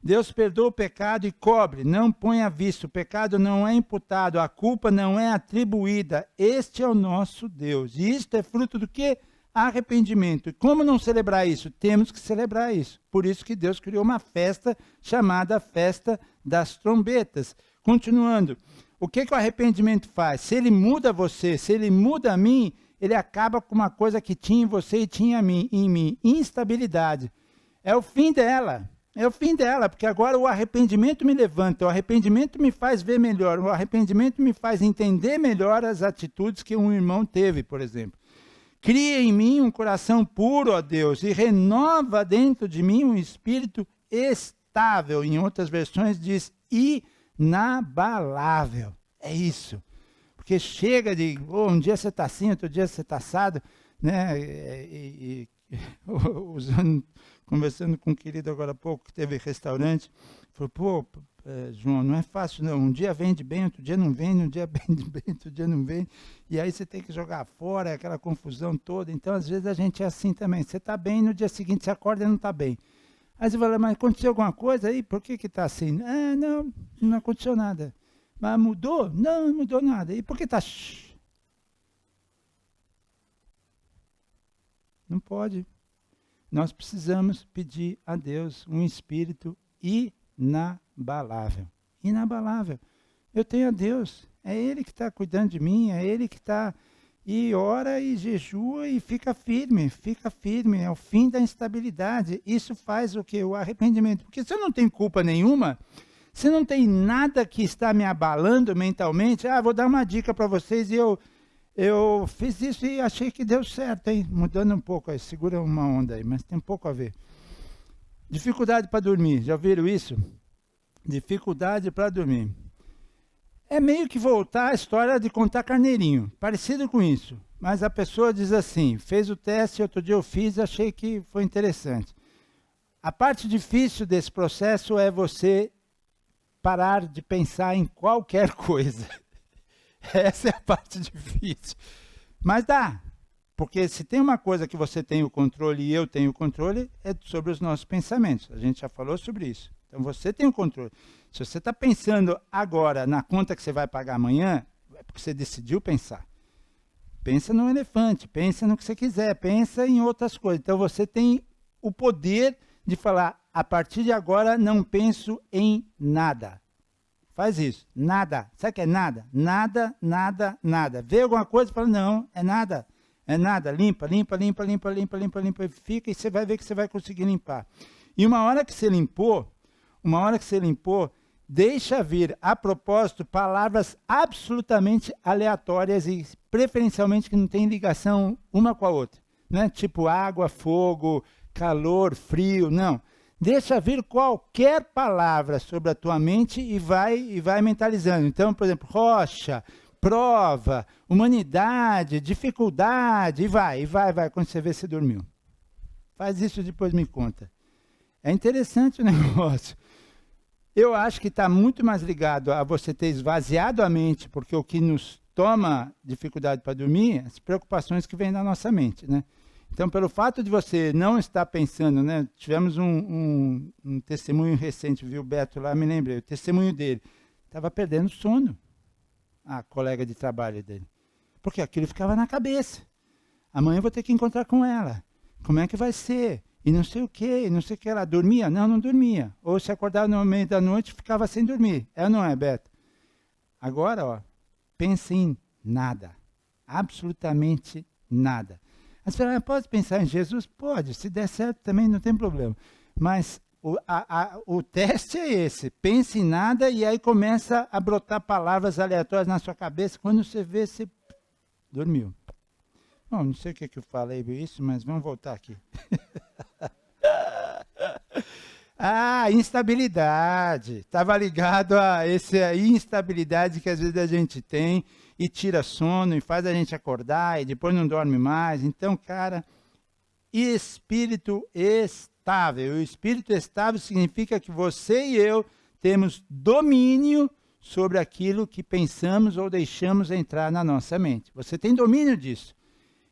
Deus perdoa o pecado e cobre, não põe à vista. O pecado não é imputado, a culpa não é atribuída. Este é o nosso Deus. E isto é fruto do quê? Arrependimento. E como não celebrar isso? Temos que celebrar isso. Por isso que Deus criou uma festa chamada Festa das Trombetas. Continuando, O que o arrependimento faz? Se ele muda você, se ele muda a mim, ele acaba com uma coisa que tinha em você e tinha em mim, instabilidade. É o fim dela. É o fim dela, porque agora o arrependimento me levanta, o arrependimento me faz ver melhor, o arrependimento me faz entender melhor as atitudes que um irmão teve, por exemplo. Cria em mim um coração puro, ó Deus, e renova dentro de mim um espírito estável. Em outras versões diz inabalável. É isso. Porque chega de, um dia você está assim, outro dia você está assado, né? Conversando com um querido agora há pouco, que teve restaurante, falou, João, não é fácil não, um dia vende bem, outro dia não vende, um dia vende bem, outro dia não vende, e aí você tem que jogar fora, aquela confusão toda. Então às vezes a gente é assim também, você está bem, no dia seguinte você acorda e não está bem. Aí você fala, mas aconteceu alguma coisa aí? Por que está assim? Não aconteceu nada. Mas mudou? Não mudou nada. E por que está... Não pode. Nós precisamos pedir a Deus um espírito inabalável. Inabalável. Eu tenho a Deus. É Ele que está cuidando de mim, é Ele que está... E ora e jejua e fica firme. É o fim da instabilidade. Isso faz o quê? O arrependimento. Porque se eu não tenho culpa nenhuma, se não tem nada que está me abalando mentalmente, vou dar uma dica para vocês e eu fiz isso e achei que deu certo, hein? Mudando um pouco aí, segura uma onda aí, mas tem um pouco a ver. Dificuldade para dormir, já viram isso? Dificuldade para dormir. É meio que voltar à história de contar carneirinho, parecido com isso. Mas a pessoa diz assim, fez o teste, outro dia eu fiz, achei que foi interessante. A parte difícil desse processo é você parar de pensar em qualquer coisa. Essa é a parte difícil. Mas dá. Porque se tem uma coisa que você tem o controle e eu tenho o controle, é sobre os nossos pensamentos. A gente já falou sobre isso. Então você tem o controle. Se você está pensando agora na conta que você vai pagar amanhã, é porque você decidiu pensar. Pensa no elefante, pensa no que você quiser, pensa em outras coisas. Então você tem o poder de falar, a partir de agora não penso em nada. Faz isso. Nada. Sabe o que é nada? Nada, nada, nada. Vê alguma coisa e fala, não, é nada. É nada. Limpa. Fica e você vai ver que você vai conseguir limpar. E uma hora que você limpou, deixa vir, a propósito, palavras absolutamente aleatórias e preferencialmente que não tem ligação uma com a outra. Né? Tipo água, fogo, calor, frio, não. Deixa vir qualquer palavra sobre a tua mente e vai mentalizando. Então, por exemplo, rocha, prova, humanidade, dificuldade, e vai. Quando você vê, você dormiu. Faz isso e depois me conta. É interessante o negócio. Eu acho que está muito mais ligado a você ter esvaziado a mente, porque o que nos toma dificuldade para dormir, as preocupações que vêm da nossa mente, né? Então, pelo fato de você não estar pensando, né? Tivemos um testemunho recente, viu, Beto, lá, me lembrei, o testemunho dele. Estava perdendo sono, a colega de trabalho dele. Porque aquilo ficava na cabeça. Amanhã eu vou ter que encontrar com ela. Como é que vai ser? E não sei o que, ela dormia? Não dormia. Ou se acordava no meio da noite, ficava sem dormir. É ou não é, Beto? Agora, pense em nada. Absolutamente nada. As pessoas podem pensar em Jesus? Pode, se der certo também não tem problema. Mas o teste é esse, pense em nada e aí começa a brotar palavras aleatórias na sua cabeça, quando você vê, você dormiu. Bom, não sei o que eu falei isso, mas vamos voltar aqui. Instabilidade. Estava ligado a essa instabilidade que às vezes a gente tem e tira sono e faz a gente acordar e depois não dorme mais. Então, cara, espírito estável. O espírito estável significa que você e eu temos domínio sobre aquilo que pensamos ou deixamos entrar na nossa mente. Você tem domínio disso.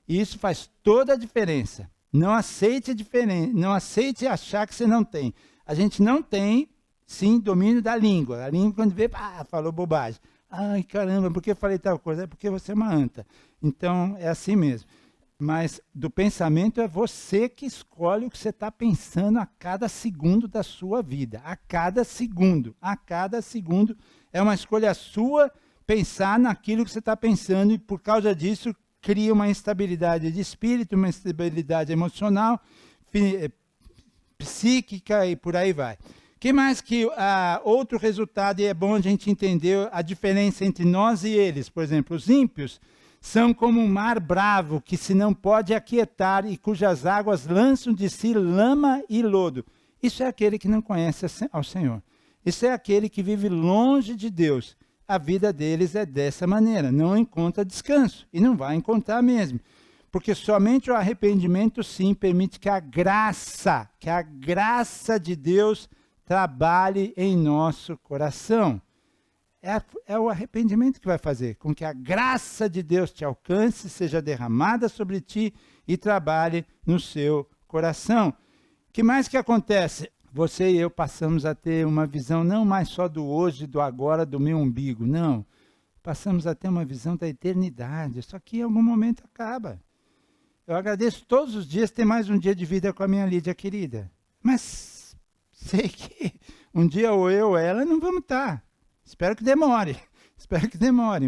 E isso faz toda a diferença. Não aceite a diferença, não aceite achar que você não tem. A gente não tem, sim, domínio da língua. A língua, quando vê, falou bobagem. Ai, caramba, por que eu falei tal coisa? É porque você é uma anta. Então, é assim mesmo. Mas do pensamento é você que escolhe o que você está pensando a cada segundo da sua vida. A cada segundo. A cada segundo é uma escolha sua pensar naquilo que você está pensando e, por causa disso, cria uma instabilidade de espírito, uma instabilidade emocional, psíquica e por aí vai. Que mais que outro resultado, e é bom a gente entender a diferença entre nós e eles. Por exemplo, os ímpios são como um mar bravo que se não pode aquietar e cujas águas lançam de si lama e lodo. Isso é aquele que não conhece ao Senhor. Isso é aquele que vive longe de Deus. A vida deles é dessa maneira, não encontra descanso e não vai encontrar mesmo. Porque somente o arrependimento, sim, permite que a graça de Deus trabalhe em nosso coração. É o arrependimento que vai fazer com que a graça de Deus te alcance, seja derramada sobre ti e trabalhe no seu coração. O que mais que acontece? Você e eu passamos a ter uma visão não mais só do hoje, do agora, do meu umbigo, não. Passamos a ter uma visão da eternidade. Isso aqui em algum momento acaba. Eu agradeço todos os dias ter mais um dia de vida com a minha Lídia querida. Mas sei que um dia ou eu ou ela não vamos estar. Espero que demore.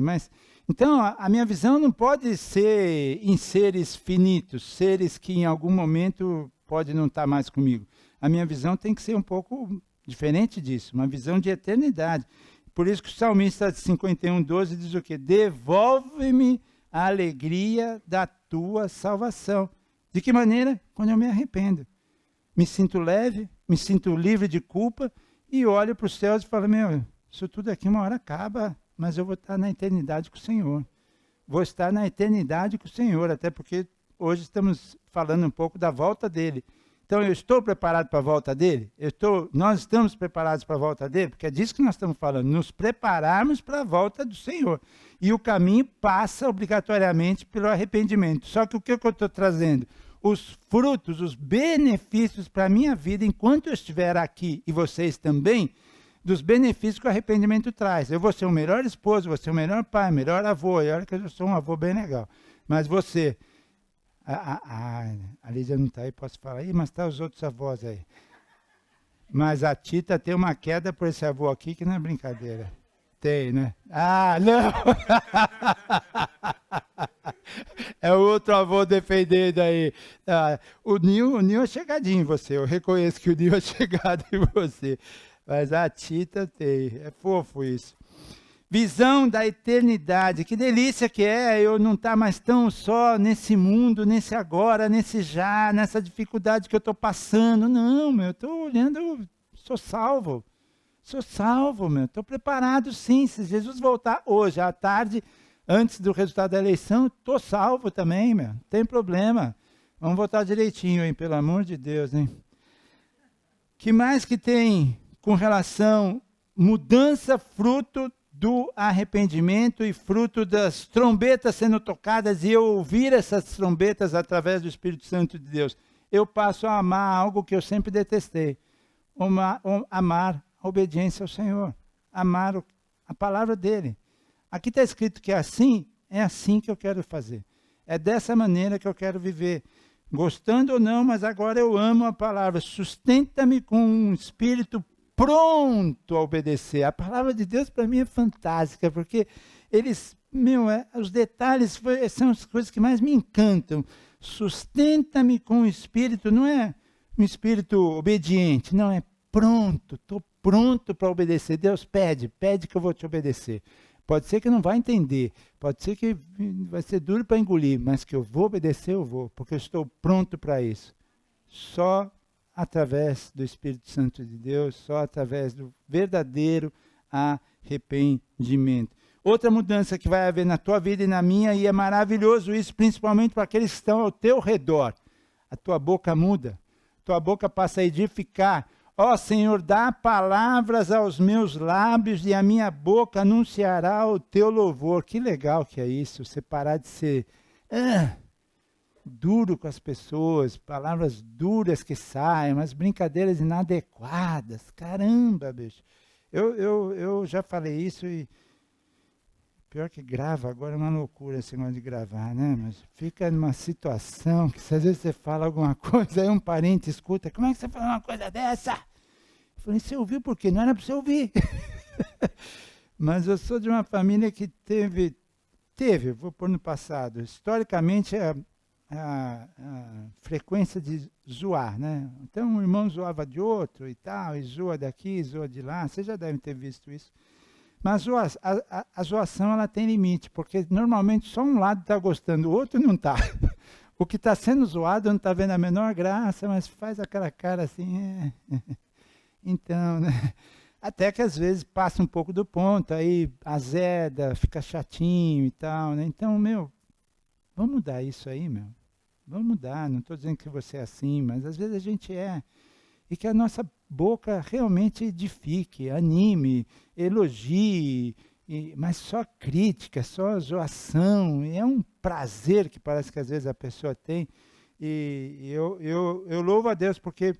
Mas então a minha visão não pode ser em seres finitos, seres que em algum momento podem não estar mais comigo. A minha visão tem que ser um pouco diferente disso, uma visão de eternidade. Por isso que o salmista 51:12 diz o quê? Devolve-me a alegria da tua salvação. De que maneira? Quando eu me arrependo. Me sinto leve, me sinto livre de culpa e olho para os céus e falo, isso tudo aqui uma hora acaba, mas eu vou estar na eternidade com o Senhor. Vou estar na eternidade com o Senhor, até porque hoje estamos falando um pouco da volta dele. Então, eu estou preparado para a volta dele? Nós estamos preparados para a volta dele? Porque é disso que nós estamos falando, nos prepararmos para a volta do Senhor. E o caminho passa obrigatoriamente pelo arrependimento. Só que o que eu estou trazendo? Os frutos, os benefícios para a minha vida, enquanto eu estiver aqui, e vocês também, dos benefícios que o arrependimento traz. Eu vou ser o melhor esposo, vou ser o melhor pai, melhor avô, e olha que eu sou um avô bem legal. Mas você... A Lídia não está aí, posso falar. Mas está os outros avós aí. Mas a Tita tem uma queda por esse avô aqui que não é brincadeira. Tem, né? Não! É o outro avô defendendo aí. O Nil é chegadinho em você. Eu reconheço que o Nil é chegado em você. Mas a Tita tem. É fofo isso. Visão da eternidade, que delícia que é eu não estar mais tão só nesse mundo, nesse agora, nesse já, nessa dificuldade que eu estou passando. Não, eu estou olhando, sou salvo, estou preparado sim. Se Jesus voltar hoje à tarde, antes do resultado da eleição, estou salvo também, não tem problema. Vamos votar direitinho, hein, pelo amor de Deus, hein? Que mais que tem com relação mudança, fruto do arrependimento e fruto das trombetas sendo tocadas e eu ouvir essas trombetas através do Espírito Santo de Deus, eu passo a amar algo que eu sempre detestei, amar a obediência ao Senhor, amar a palavra dele. Aqui está escrito que é assim que eu quero fazer, é dessa maneira que eu quero viver, gostando ou não, mas agora eu amo a palavra, sustenta-me com um espírito pronto a obedecer. A palavra de Deus para mim é fantástica, porque os detalhes são as coisas que mais me encantam. Sustenta-me com o espírito, não é um espírito obediente, não, é pronto, estou pronto para obedecer. Deus pede que eu vou te obedecer. Pode ser que eu não vá entender, pode ser que vai ser duro para engolir, mas que eu vou obedecer, eu vou, porque eu estou pronto para isso. Só através do Espírito Santo de Deus, só através do verdadeiro arrependimento. Outra mudança que vai haver na tua vida e na minha, e é maravilhoso isso, principalmente para aqueles que estão ao teu redor. A tua boca muda, tua boca passa a edificar. Ó Senhor, dá palavras aos meus lábios e a minha boca anunciará o teu louvor. Que legal que é isso, você parar de ser... duro com as pessoas, palavras duras que saem, umas brincadeiras inadequadas. Caramba, bicho. Eu já falei isso e pior que grava, agora é uma loucura esse negócio de gravar, né? Mas fica numa situação que se às vezes você fala alguma coisa, aí um parente escuta, como é que você fala uma coisa dessa? Eu falei, você ouviu por quê? Não era para você ouvir. Mas eu sou de uma família que teve, vou pôr no passado, historicamente a frequência de zoar, né? Então um irmão zoava de outro e tal, e zoa daqui, zoa de lá, vocês já devem ter visto isso. Mas a zoação ela tem limite, porque normalmente só um lado está gostando, o outro não está. O que está sendo zoado não está vendo a menor graça, mas faz aquela cara assim, então, né? Até que às vezes passa um pouco do ponto, aí azeda, fica chatinho e tal, né? Então, vamos mudar isso aí, Vamos mudar, não estou dizendo que você é assim, mas às vezes a gente é. E que a nossa boca realmente edifique, anime, elogie, mas só crítica, só zoação. É um prazer que parece que às vezes a pessoa tem. E eu louvo a Deus porque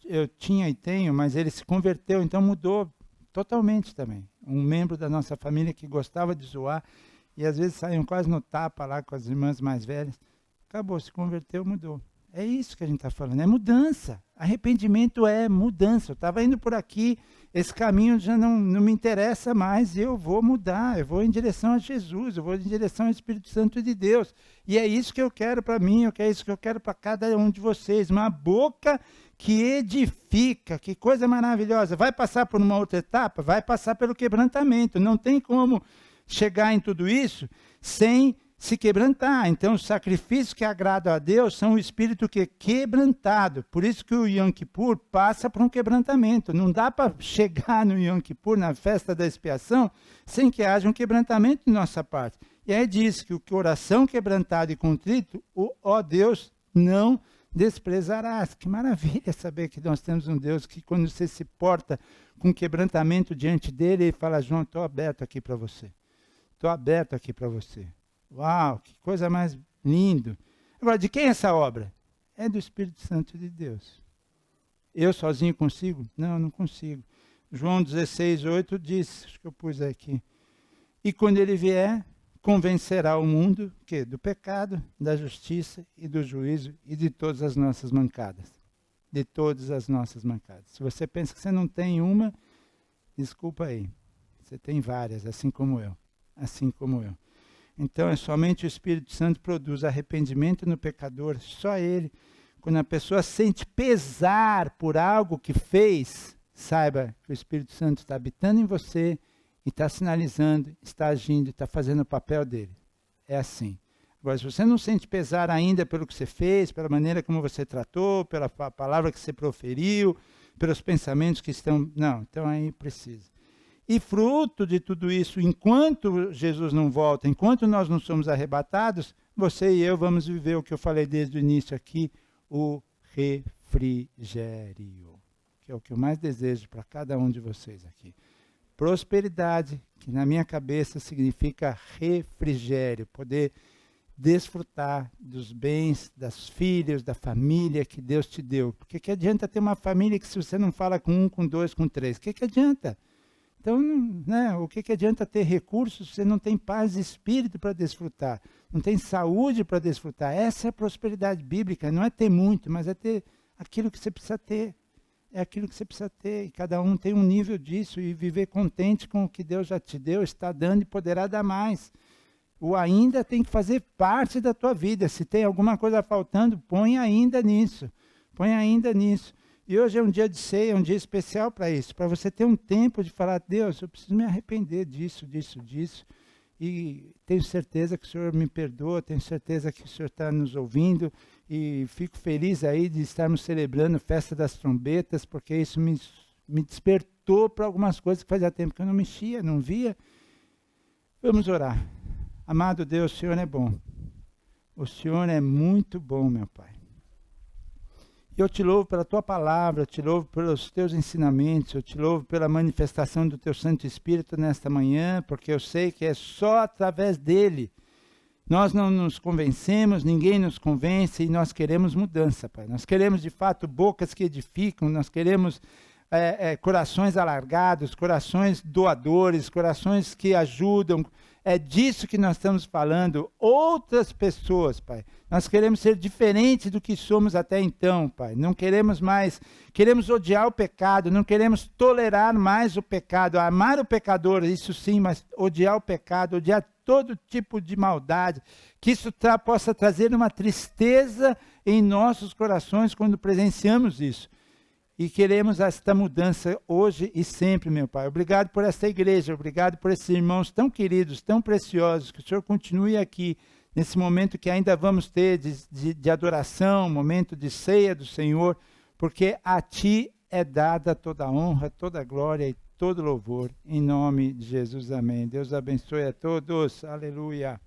eu tinha e tenho, mas ele se converteu, então mudou totalmente também. Um membro da nossa família que gostava de zoar, e às vezes saíam quase no tapa lá com as irmãs mais velhas. Acabou, se converteu, mudou. É isso que a gente está falando, é mudança. Arrependimento é mudança. Eu estava indo por aqui, esse caminho já não me interessa mais, eu vou mudar, eu vou em direção a Jesus, eu vou em direção ao Espírito Santo de Deus. E é isso que eu quero para mim, é isso que eu quero para cada um de vocês. Uma boca que edifica, que coisa maravilhosa. Vai passar por uma outra etapa? Vai passar pelo quebrantamento. Não tem como chegar em tudo isso sem se quebrantar. Então, os sacrifícios que agradam a Deus são o espírito que é quebrantado. Por isso que o Yom Kippur passa por um quebrantamento. Não dá para chegar no Yom Kippur, na festa da expiação, sem que haja um quebrantamento de nossa parte. E aí diz que o coração quebrantado e contrito, ó Deus, não desprezarás. Que maravilha saber que nós temos um Deus que, quando você se porta com quebrantamento diante dele, ele fala: João, estou aberto aqui para você. Estou aberto aqui para você. Uau, que coisa mais linda. Agora, de quem é essa obra? É do Espírito Santo de Deus. Eu sozinho consigo? Não, não consigo. João 16:8 diz, acho que eu pus aqui: e quando ele vier, convencerá o mundo do pecado, da justiça e do juízo e de todas as nossas mancadas. De todas as nossas mancadas. Se você pensa que você não tem uma, desculpa aí. Você tem várias, assim como eu. Assim como eu. Então, é somente o Espírito Santo que produz arrependimento no pecador, só ele. Quando a pessoa sente pesar por algo que fez, saiba que o Espírito Santo está habitando em você e está sinalizando, está agindo, está fazendo o papel dele. É assim. Agora, se você não sente pesar ainda pelo que você fez, pela maneira como você tratou, pela palavra que você proferiu, pelos pensamentos que estão... Não, então aí precisa. E fruto de tudo isso, enquanto Jesus não volta, enquanto nós não somos arrebatados, você e eu vamos viver o que eu falei desde o início aqui, o refrigério, que é o que eu mais desejo para cada um de vocês aqui. Prosperidade, que na minha cabeça significa refrigério, poder desfrutar dos bens, das filhas, da família que Deus te deu. Porque que adianta ter uma família que se você não fala com um, com dois, com três? O que adianta? Então, né, o que adianta ter recursos se você não tem paz de espírito para desfrutar? Não tem saúde para desfrutar? Essa é a prosperidade bíblica. Não é ter muito, mas é ter aquilo que você precisa ter. É aquilo que você precisa ter. E cada um tem um nível disso. E viver contente com o que Deus já te deu, está dando e poderá dar mais. O ainda tem que fazer parte da tua vida. Se tem alguma coisa faltando, põe ainda nisso. Põe ainda nisso. E hoje é um dia de ceia, um dia especial para isso, para você ter um tempo de falar: Deus, eu preciso me arrepender disso. E tenho certeza que o Senhor me perdoa, tenho certeza que o Senhor está nos ouvindo, e fico feliz aí de estarmos celebrando a festa das trombetas, porque isso me despertou para algumas coisas que fazia tempo que eu não mexia, não via. Vamos orar. Amado Deus, o Senhor é bom. O Senhor é muito bom, meu Pai. Eu te louvo pela tua palavra, eu te louvo pelos teus ensinamentos, eu te louvo pela manifestação do teu Santo Espírito nesta manhã, porque eu sei que é só através dele. Nós não nos convencemos, ninguém nos convence, e nós queremos mudança, Pai. Nós queremos, de fato, bocas que edificam, nós queremos corações alargados, corações doadores, corações que ajudam, É disso que nós estamos falando. Outras pessoas, Pai. Nós queremos ser diferentes do que somos até então, Pai. Não queremos mais, queremos odiar o pecado, não queremos tolerar mais o pecado, amar o pecador, isso sim, mas odiar o pecado, odiar todo tipo de maldade, que isso possa trazer uma tristeza em nossos corações quando presenciamos isso. E queremos esta mudança hoje e sempre, meu Pai. Obrigado por esta igreja, obrigado por esses irmãos tão queridos, tão preciosos, que o Senhor continue aqui, nesse momento que ainda vamos ter de adoração, momento de ceia do Senhor, porque a Ti é dada toda a honra, toda a glória e todo louvor. Em nome de Jesus, amém. Deus abençoe a todos. Aleluia.